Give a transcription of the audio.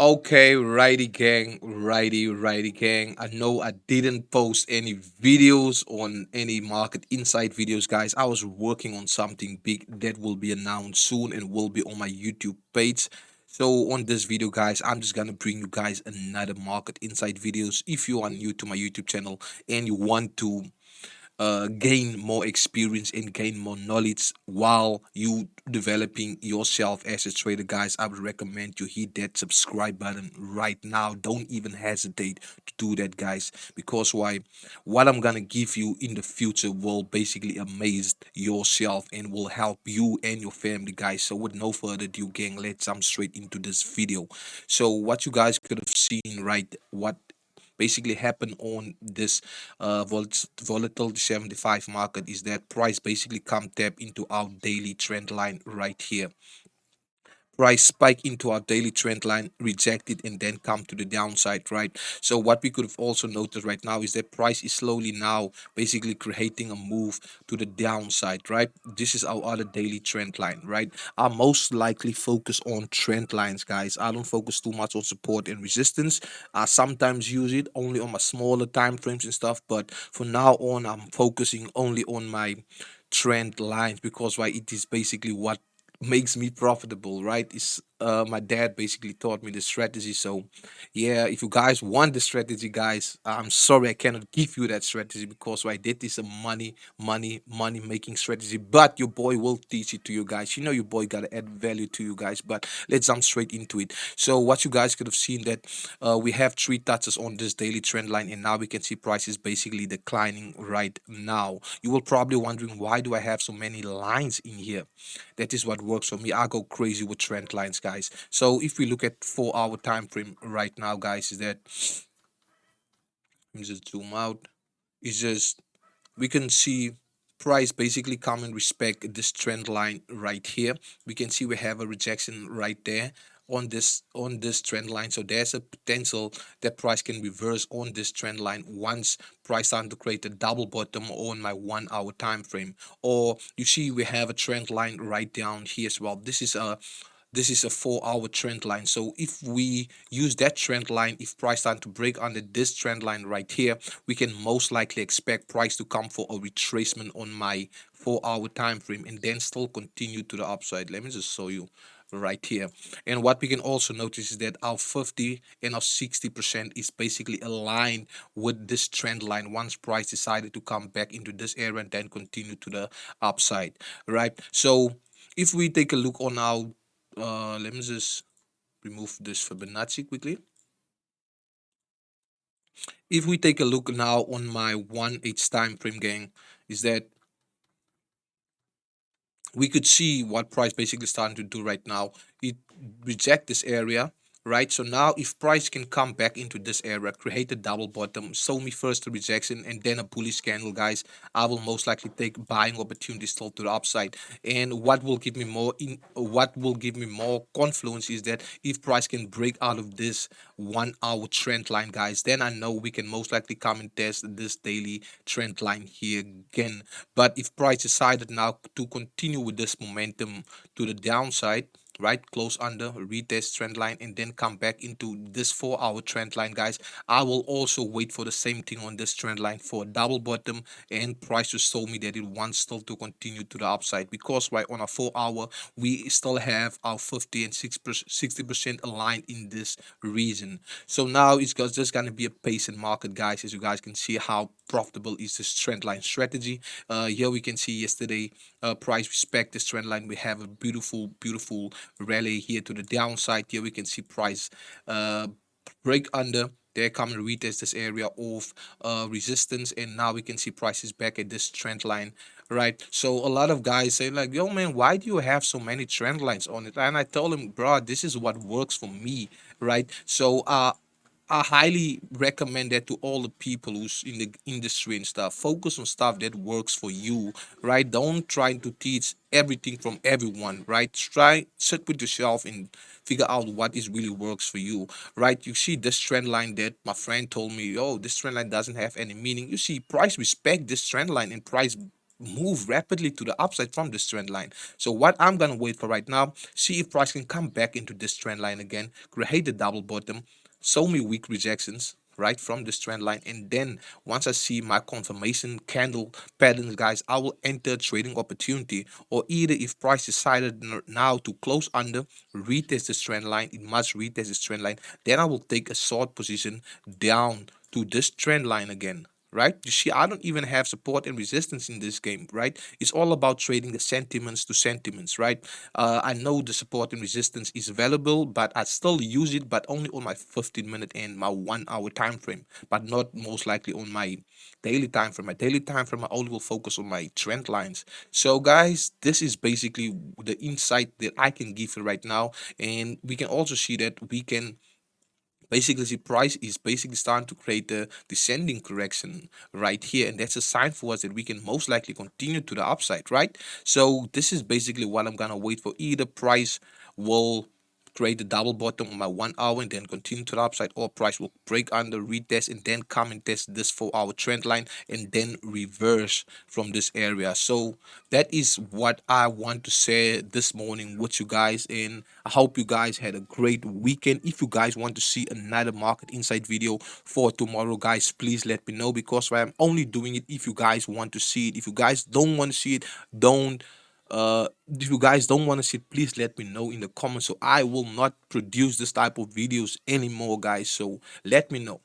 Okay, righty gang. I know I didn't post any videos on any market insight videos, guys. I was working on something big that will be announced soon and will be on my YouTube page. So on this video, guys, I'm just gonna bring you guys another market insight videos. If you are new to my YouTube channel and you want to gain more experience and gain more knowledge while you developing yourself as a trader, guys, I would recommend you hit that subscribe button right now. Don't even hesitate to do that, guys, because why, what I'm gonna give you in the future will basically amaze yourself and will help you and your family, guys. So with no further ado, gang, let's jump straight into this video. So what you guys could have seen, right, what basically happened on this volatile 75 market is that price basically come tap into our daily trend line right here. Price spike into our daily trend line, reject it, and then come to the downside, right? So what we could have also noticed right now is that price is slowly now basically creating a move to the downside, right? This is our other daily trend line, right? I most likely focus on trend lines, guys. I don't focus too much on support and resistance. I sometimes use it only on my smaller time frames and stuff, but for now on, I'm focusing only on my trend lines because why, it is basically what makes me profitable, right? Is my dad basically taught me the strategy. So yeah, if you guys want the strategy, guys, I'm sorry I cannot give you that strategy because what I did is a money making strategy, but your boy will teach it to you guys. You know, your boy gotta add value to you guys. But let's jump straight into it. So what you guys could have seen that we have three touches on this daily trend line, and now we can see prices basically declining right now. You will probably wondering, why do I have so many lines in here? That is what works for me. I go crazy with trend lines, guys. So if we look at 4 hour time frame right now, guys, is that, let me just zoom out. It's just, we can see price basically come and respect this trend line right here. We can see we have a rejection right there on this trend line. So there's a potential that price can reverse on this trend line once price starting to create a double bottom on my 1 hour time frame. Or you see we have a trend line right down here as well. This is a 4 hour trend line. So if we use that trend line, if price starting to break under this trend line right here, we can most likely expect price to come for a retracement on my 4 hour time frame and then still continue to the upside. Let me just show you right here. And what we can also notice is that our 50 and our 60% is basically aligned with this trend line once price decided to come back into this area and then continue to the upside, right? So if we take a look on our let me just remove this Fibonacci quickly. If we take a look now on my 1H time frame, gang, is that we could see what price basically starting to do right now. It reject this area, right? So now if price can come back into this area, create a double bottom, show me first a rejection and then a bullish candle, guys, I will most likely take buying opportunities still to the upside. And what will give me more confluence is that if price can break out of this 1 hour trend line, guys, then I know we can most likely come and test this daily trend line here again. But if price decided now to continue with this momentum to the downside, right, close under, retest trend line, and then come back into this 4 hour trend line, guys, I will also wait for the same thing on this trend line for a double bottom and price to show me that it wants still to continue to the upside, because right on a 4 hour we still have our 50 and 60% aligned in this region. So now it's just going to be a patient market, guys. As you guys can see how profitable is this trend line strategy. Here we can see yesterday price respect this trend line. We have a beautiful rally here to the downside. Here we can see price break under there, come and retest this area of resistance, and now we can see prices back at this trend line, right? So a lot of guys say like, yo man, why do you have so many trend lines on it? And I told him, bro, this is what works for me, right? So I highly recommend that to all the people who's in the industry and stuff. Focus on stuff that works for you, right? Don't try to teach everything from everyone, right? Try sit with yourself and figure out what is really works for you, right? You see this trend line that my friend told me, oh, this trend line doesn't have any meaning. You see, price respect this trend line and price move rapidly to the upside from this trend line. So what I'm gonna wait for right now, see if price can come back into this trend line again, create a double bottom, show me weak rejections right from this trend line, and then once I see my confirmation candle patterns, guys, I will enter trading opportunity. Or either if price decided now to close under, retest this trend line, it must retest this trend line, then I will take a short position down to this trend line again. Right, you see, I don't even have support and resistance in this game. Right, it's all about trading the sentiments to sentiments. Right, I know the support and resistance is available, but I still use it, but only on my 15-minute and my 1 hour time frame, but not most likely on my daily time frame. My daily time frame, I only will focus on my trend lines. So guys, this is basically the insight that I can give you right now. And we can also see that we can basically the price is basically starting to create the descending correction right here, and that's a sign for us that we can most likely continue to the upside. Right, so this is basically what I'm gonna wait for. Either price will create a double bottom on my 1 hour and then continue to the upside, or price will break under, retest, and then come and test this 4 hour trend line and then reverse from this area. So that is what I want to say this morning with you guys, and I hope you guys had a great weekend. If you guys want to see another market insight video for tomorrow, guys, please let me know, because I'm only doing it if you guys want to see it. If you guys don't want to see it, don't if you guys don't want to see it, please let me know in the comments, so I will not produce this type of videos anymore, guys. So let me know.